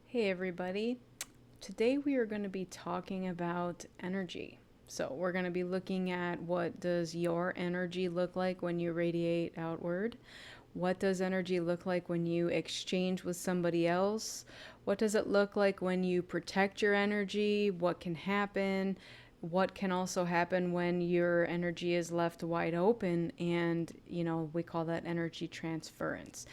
Hey everybody. Today we are going to be talking about energy. So we're going to be looking at what does your energy look like when you radiate outward? What does energy look like when you exchange with somebody else? What does it look like when you protect your energy? What can happen? What can also happen when your energy is left wide open, and we call that energy transference.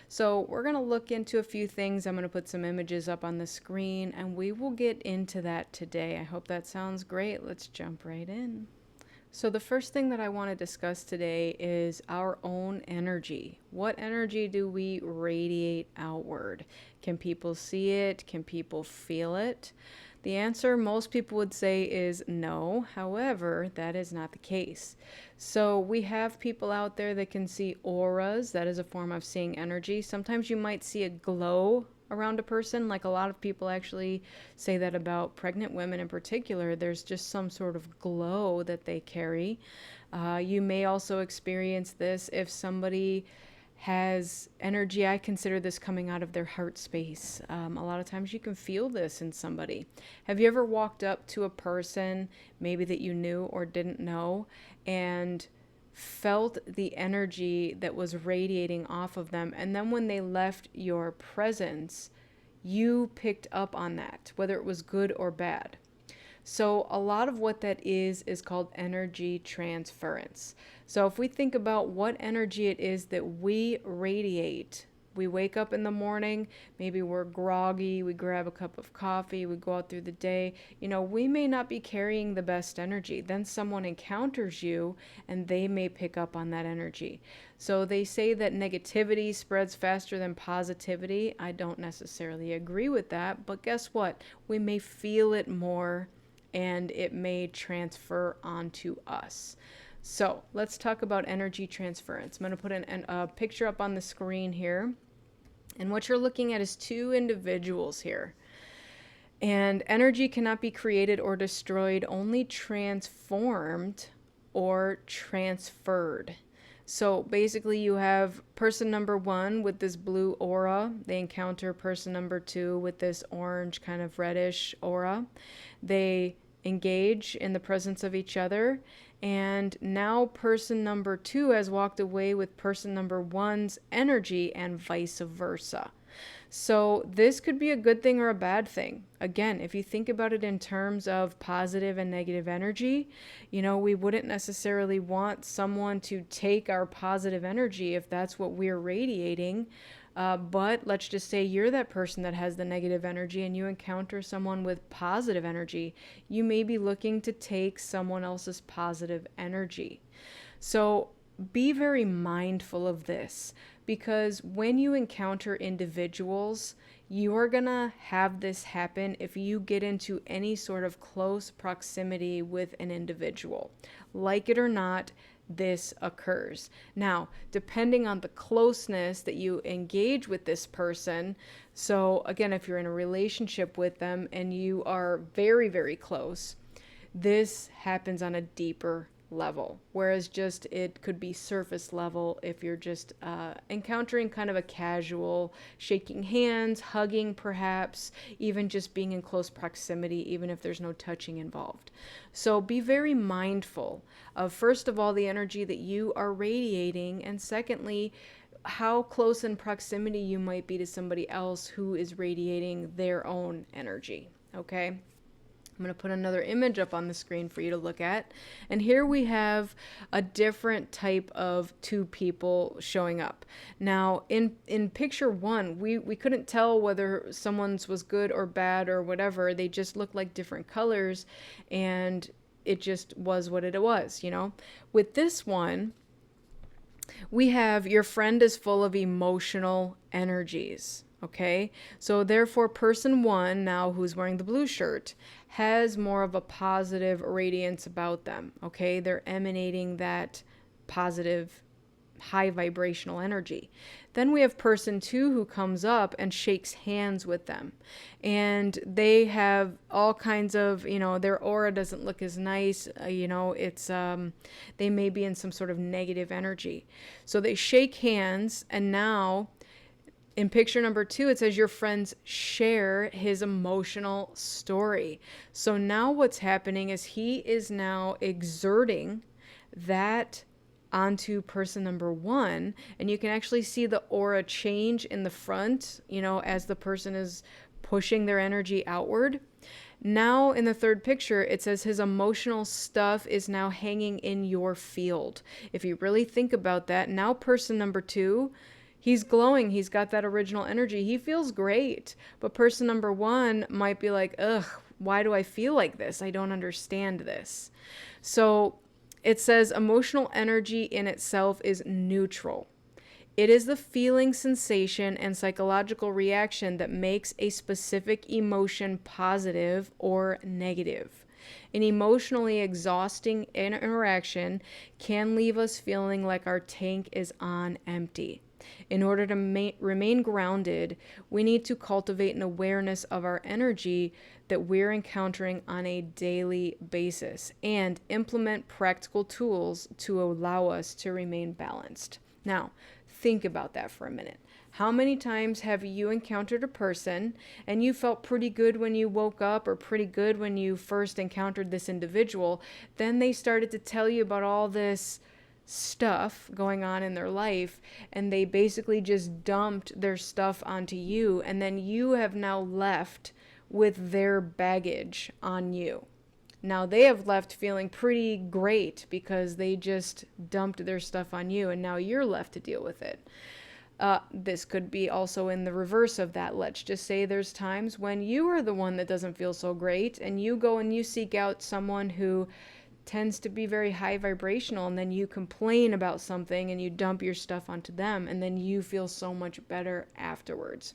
So we're going to look into a few things. I'm going to put some images up on the screen and we will get into that today. I hope that sounds great. Let's jump right in. So, the first thing that I want to discuss today is our own energy. What energy do we radiate outward? Can people see it? Can people feel it? The answer most people would say is no. However, that is not the case. So, we have people out there that can see auras. That is a form of seeing energy. Sometimes you might see a glow around a person. Like a lot of people actually say that about pregnant women in particular. There's just some sort of glow that they carry. You may also experience this if somebody has energy. I consider this coming out of their heart space. A lot of times you can feel this in somebody. Have you ever walked up to a person, maybe that you knew or didn't know, and felt the energy that was radiating off of them, and then when they left your presence, you picked up on that, whether it was good or bad? So, a lot of what that is called energy transference. So, if we think about what energy it is that we radiate, we wake up in the morning, maybe we're groggy, we grab a cup of coffee, we go out through the day. We may not be carrying the best energy. Then someone encounters you and they may pick up on that energy. So they say that negativity spreads faster than positivity. I don't necessarily agree with that, but guess what? We may feel it more and it may transfer onto us. So let's talk about energy transference. I'm going to put a picture up on the screen here. And what you're looking at is two individuals here. And energy cannot be created or destroyed, only transformed or transferred. So basically, you have person number one with this blue aura. They encounter person number two with this orange, kind of reddish aura. They engage in the presence of each other. And now person number two has walked away with person number one's energy, and vice versa. So this could be a good thing or a bad thing. Again, if you think about it in terms of positive and negative energy, we wouldn't necessarily want someone to take our positive energy if that's what we're radiating. But let's just say you're that person that has the negative energy and you encounter someone with positive energy. You may be looking to take someone else's positive energy. So be very mindful of this, because when you encounter individuals, you are going to have this happen if you get into any sort of close proximity with an individual. Like it or not, this occurs. Now, depending on the closeness that you engage with this person, so again, if you're in a relationship with them and you are very, very close, this happens on a deeper level, whereas just it could be surface level if you're just encountering kind of a casual shaking hands, hugging, perhaps even just being in close proximity, even if there's no touching involved. So be very mindful of, first of all, the energy that you are radiating, and secondly, how close in proximity you might be to somebody else who is radiating their own energy. Okay? I'm going to put another image up on the screen for you to look at. And here we have a different type of two people showing up. Now, in picture one, we couldn't tell whether someone's was good or bad or whatever. They just looked like different colors, and it just was what it was, With this one, we have your friend is full of emotional energies. Okay, so therefore, person one, now who's wearing the blue shirt, has more of a positive radiance about them. Okay, they're emanating that positive, high vibrational energy. Then we have person two who comes up and shakes hands with them. And they have all kinds of, their aura doesn't look as nice. They may be in some sort of negative energy. So they shake hands, and now In picture number 2, it says your friends share his emotional story. So now what's happening is he is now exerting that onto person number 1, and you can actually see the aura change in the front, as the person is pushing their energy outward. Now in the third picture, it says his emotional stuff is now hanging in your field. If you really think about that, now person number 2, he's glowing. He's got that original energy. He feels great. But person number 1 might be like, ugh, why do I feel like this? I don't understand this. So it says emotional energy in itself is neutral. It is the feeling, sensation, and psychological reaction that makes a specific emotion positive or negative. An emotionally exhausting interaction can leave us feeling like our tank is on empty. In order to remain grounded, we need to cultivate an awareness of our energy that we're encountering on a daily basis and implement practical tools to allow us to remain balanced. Now, think about that for a minute. How many times have you encountered a person and you felt pretty good when you woke up or pretty good when you first encountered this individual? Then they started to tell you about all this stuff going on in their life, and they basically just dumped their stuff onto you, and then you have now left with their baggage on you. Now they have left feeling pretty great because they just dumped their stuff on you, and now you're left to deal with it. This could be also in the reverse of that. Let's just say there's times when you are the one that doesn't feel so great, and you go and you seek out someone who tends to be very high vibrational, and then you complain about something and you dump your stuff onto them, and then you feel so much better afterwards.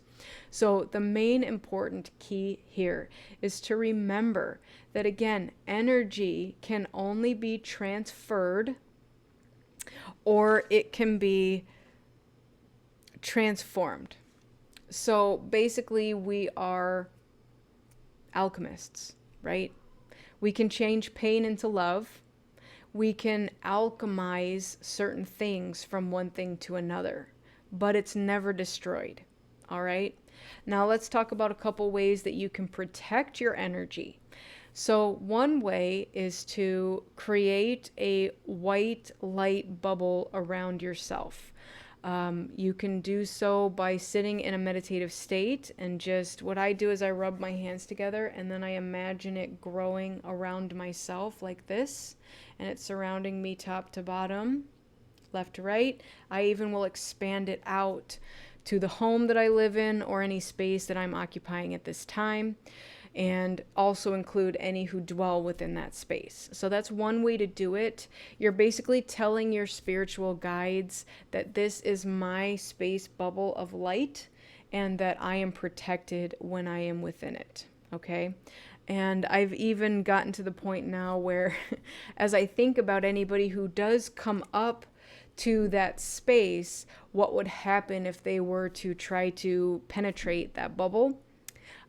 So the main important key here is to remember that, again, energy can only be transferred or it can be transformed. So basically we are alchemists, right? We can change pain into love. We can alchemize certain things from one thing to another, but it's never destroyed. All right. Now let's talk about a couple ways that you can protect your energy. So one way is to create a white light bubble around yourself. You can do so by sitting in a meditative state, and just what I do is I rub my hands together and then I imagine it growing around myself like this, and it's surrounding me top to bottom, left to right. I even will expand it out to the home that I live in or any space that I'm occupying at this time, and also include any who dwell within that space. So that's one way to do it. You're basically telling your spiritual guides that this is my space bubble of light and that I am protected when I am within it. Okay? And I've even gotten to the point now where as I think about anybody who does come up to that space, what would happen if they were to try to penetrate that bubble?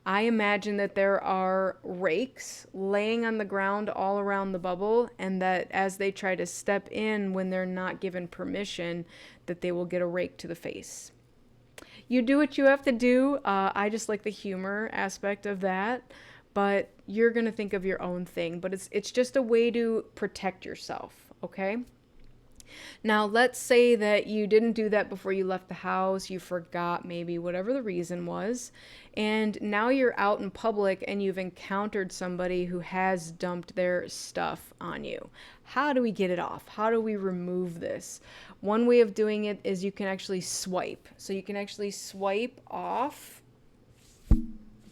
I imagine that there are rakes laying on the ground all around the bubble, and that as they try to step in when they're not given permission, that they will get a rake to the face. You do what you have to do. I just like the humor aspect of that, but you're going to think of your own thing. But it's just a way to protect yourself, okay? Now, let's say that you didn't do that before you left the house, you forgot maybe, whatever the reason was, and now you're out in public and you've encountered somebody who has dumped their stuff on you. How do we get it off? How do we remove this? One way of doing it is you can actually swipe. So you can actually swipe off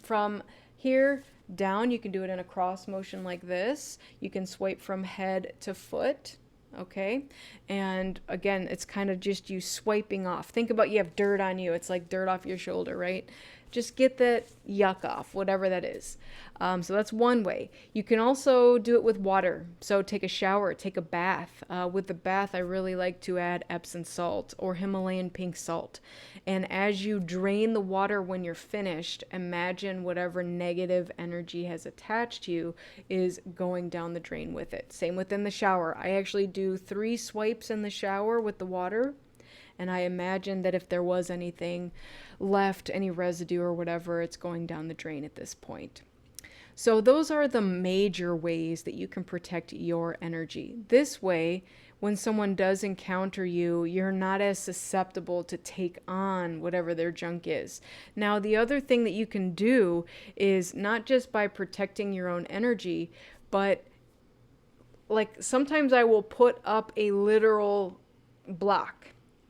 from here down. You can do it in a cross motion like this. You can swipe from head to foot. Okay, and again, it's kind of just you swiping off. Think about, you have dirt on you. It's like dirt off your shoulder, right? Just get that yuck off, whatever that is. So that's one way. You can also do it with water. So take a shower, take a bath. With the bath, I really like to add Epsom salt or Himalayan pink salt. And as you drain the water when you're finished, imagine whatever negative energy has attached to you is going down the drain with it. Same within the shower. I actually do 3 swipes in the shower with the water, And I imagine that if there was anything left, any residue or whatever, it's going down the drain at this point. So those are the major ways that you can protect your energy. This way, when someone does encounter you, you're not as susceptible to take on whatever their junk is. Now, the other thing that you can do is not just by protecting your own energy, but like sometimes I will put up a literal block.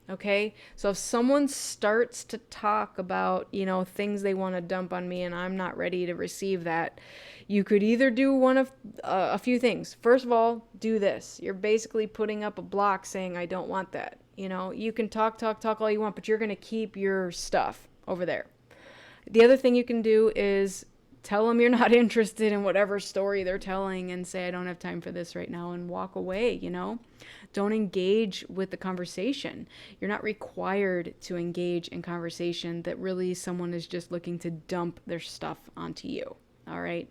Okay, so if someone starts to talk about, things they want to dump on me and I'm not ready to receive that, you could either do one of a few things. First of all, do this. You're basically putting up a block saying, I don't want that. You can talk all you want, but you're going to keep your stuff over there. The other thing you can do is tell them you're not interested in whatever story they're telling and say, I don't have time for this right now, and walk away, Don't engage with the conversation. You're not required to engage in conversation that really someone is just looking to dump their stuff onto you. All right.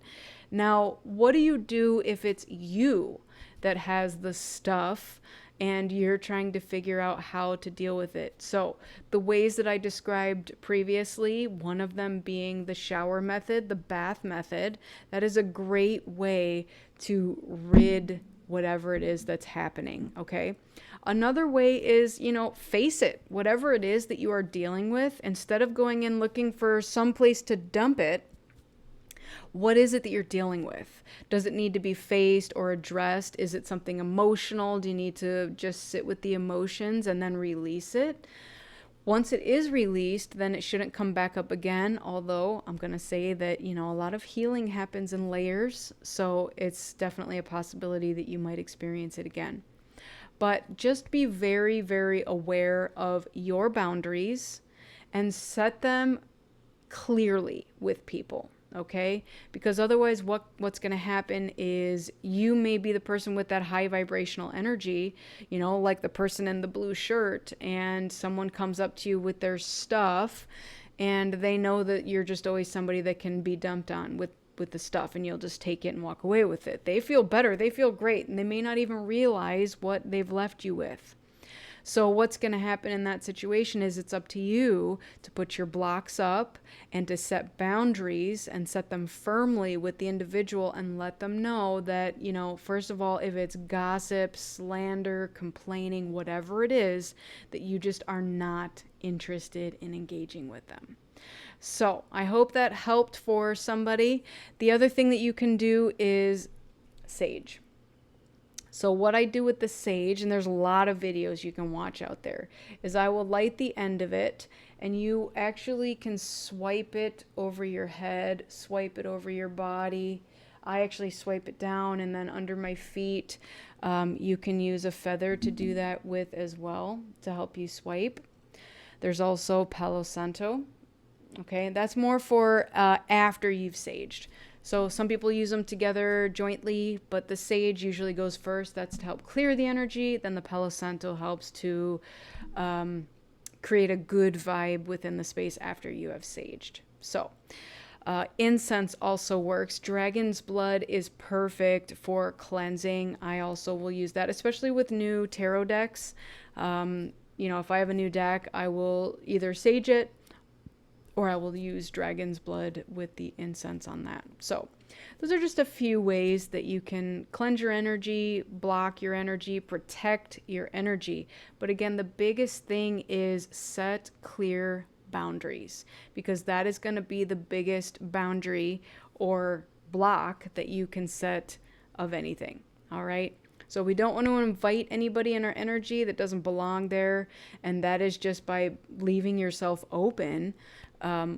Now, what do you do if it's you that has the stuff and you're trying to figure out how to deal with it? So the ways that I described previously, one of them being the shower method, the bath method, that is a great way to rid whatever it is that's happening, okay? Another way is, face it. Whatever it is that you are dealing with, instead of going in looking for some place to dump it, what is it that you're dealing with? Does it need to be faced or addressed? Is it something emotional? Do you need to just sit with the emotions and then release it? Once it is released, then it shouldn't come back up again, although I'm going to say that, a lot of healing happens in layers, so it's definitely a possibility that you might experience it again. But just be very, very aware of your boundaries and set them clearly with people. Okay? Because otherwise what's going to happen is you may be the person with that high vibrational energy, like the person in the blue shirt, and someone comes up to you with their stuff and they know that you're just always somebody that can be dumped on with the stuff, and you'll just take it and walk away with it. They feel better, they feel great, and they may not even realize what they've left you with. So what's going to happen in that situation is it's up to you to put your blocks up and to set boundaries and set them firmly with the individual and let them know that, first of all, if it's gossip, slander, complaining, whatever it is, that you just are not interested in engaging with them. So I hope that helped for somebody. The other thing that you can do is sage. So what I do with the sage, and there's a lot of videos you can watch out there, is I will light the end of it, and you actually can swipe it over your head, swipe it over your body. I actually swipe it down and then under my feet. You can use a feather to do that with as well to help you swipe. There's also Palo Santo. Okay, that's more for after you've saged. So some people use them together jointly, but the sage usually goes first. That's to help clear the energy. Then the Palo Santo helps to create a good vibe within the space after you have saged. So incense also works. Dragon's blood is perfect for cleansing. I also will use that, especially with new tarot decks. If I have a new deck, I will either sage it, or I will use dragon's blood with the incense on that. So those are just a few ways that you can cleanse your energy, block your energy, protect your energy. But again, the biggest thing is set clear boundaries, because that is going to be the biggest boundary or block that you can set of anything. All right. So we don't want to invite anybody in our energy that doesn't belong there. And that is just by leaving yourself open.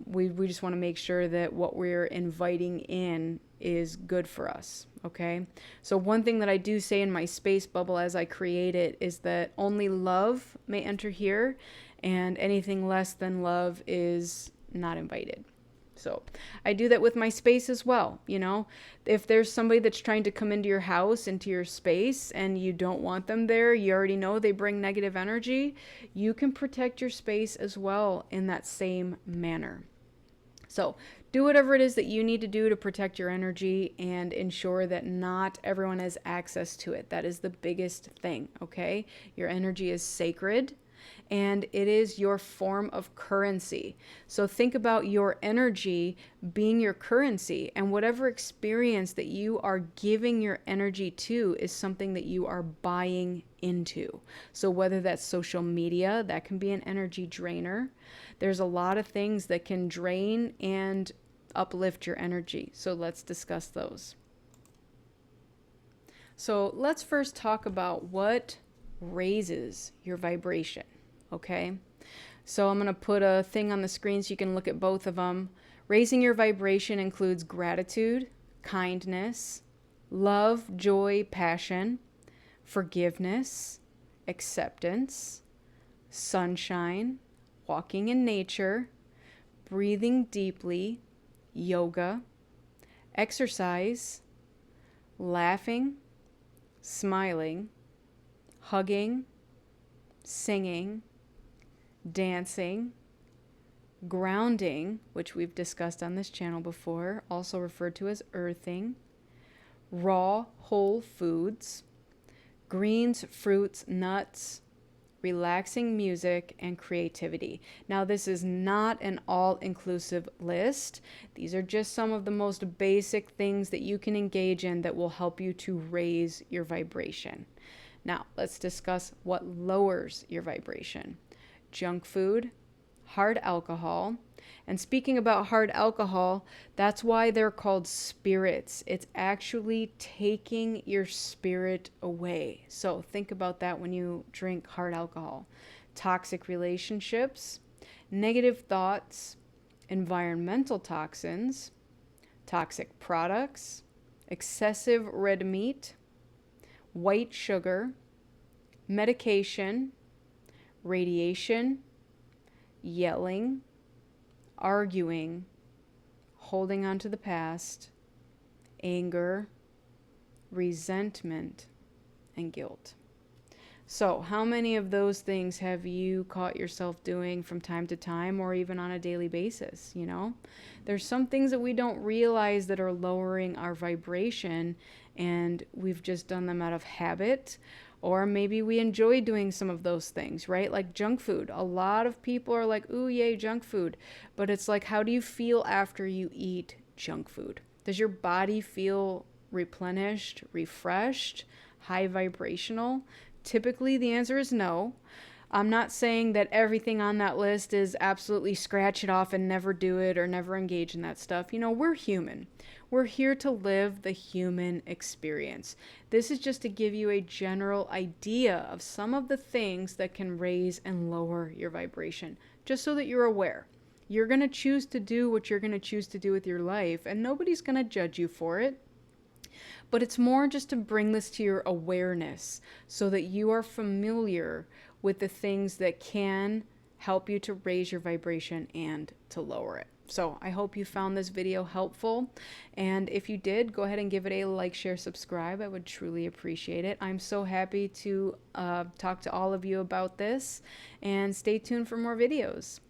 We just want to make sure that what we're inviting in is good for us. Okay. So one thing that I do say in my space bubble as I create it is that only love may enter here, and anything less than love is not invited. So I do that with my space as well. If there's somebody that's trying to come into your house, into your space, and you don't want them there, you already know they bring negative energy, you can protect your space as well in that same manner. So do whatever it is that you need to do to protect your energy and ensure that not everyone has access to it. That is the biggest thing, okay? Your energy is sacred. and it is your form of currency. So think about your energy being your currency, and whatever experience that you are giving your energy to is something that you are buying into. So whether that's social media, that can be an energy drainer. There's a lot of things that can drain and uplift your energy. So let's discuss those. So let's first talk about what raises your vibration, okay? So I'm going to put a thing on the screen so you can look at both of them. Raising your vibration includes gratitude, kindness, love, joy, passion, forgiveness, acceptance, sunshine, walking in nature, breathing deeply, yoga, exercise, laughing, smiling, hugging, singing, dancing, grounding, which we've discussed on this channel before, also referred to as earthing, raw whole foods, greens, fruits, nuts, relaxing music, and creativity. Now, this is not an all-inclusive list. These are just some of the most basic things that you can engage in that will help you to raise your vibration. Now, let's discuss what lowers your vibration. Junk food, hard alcohol. And speaking about hard alcohol, that's why they're called spirits. It's actually taking your spirit away. So think about that when you drink hard alcohol. Toxic relationships, negative thoughts, environmental toxins, toxic products, excessive red meat, white sugar, medication, radiation, yelling, arguing, holding on to the past, anger, resentment, and guilt. So, how many of those things have you caught yourself doing from time to time or even on a daily basis, you know? There's some things that we don't realize that are lowering our vibration, and we've just done them out of habit, or maybe we enjoy doing some of those things, right? Like junk food. A lot of people are like, ooh, yay, junk food. But it's like, how do you feel after you eat junk food? Does your body feel replenished, refreshed, high vibrational? Typically, the answer is no. I'm not saying that everything on that list is absolutely scratch it off and never do it or never engage in that stuff. You know, we're human. We're here to live the human experience. This is just to give you a general idea of some of the things that can raise and lower your vibration, just so that you're aware. You're going to choose to do what you're going to choose to do with your life, and nobody's going to judge you for it. But it's more just to bring this to your awareness so that you are familiar with the things that can help you to raise your vibration and to lower it. So I hope you found this video helpful. And if you did, go ahead and give it a like, share, subscribe. I would truly appreciate it. I'm so happy to talk to all of you about this. And stay tuned for more videos.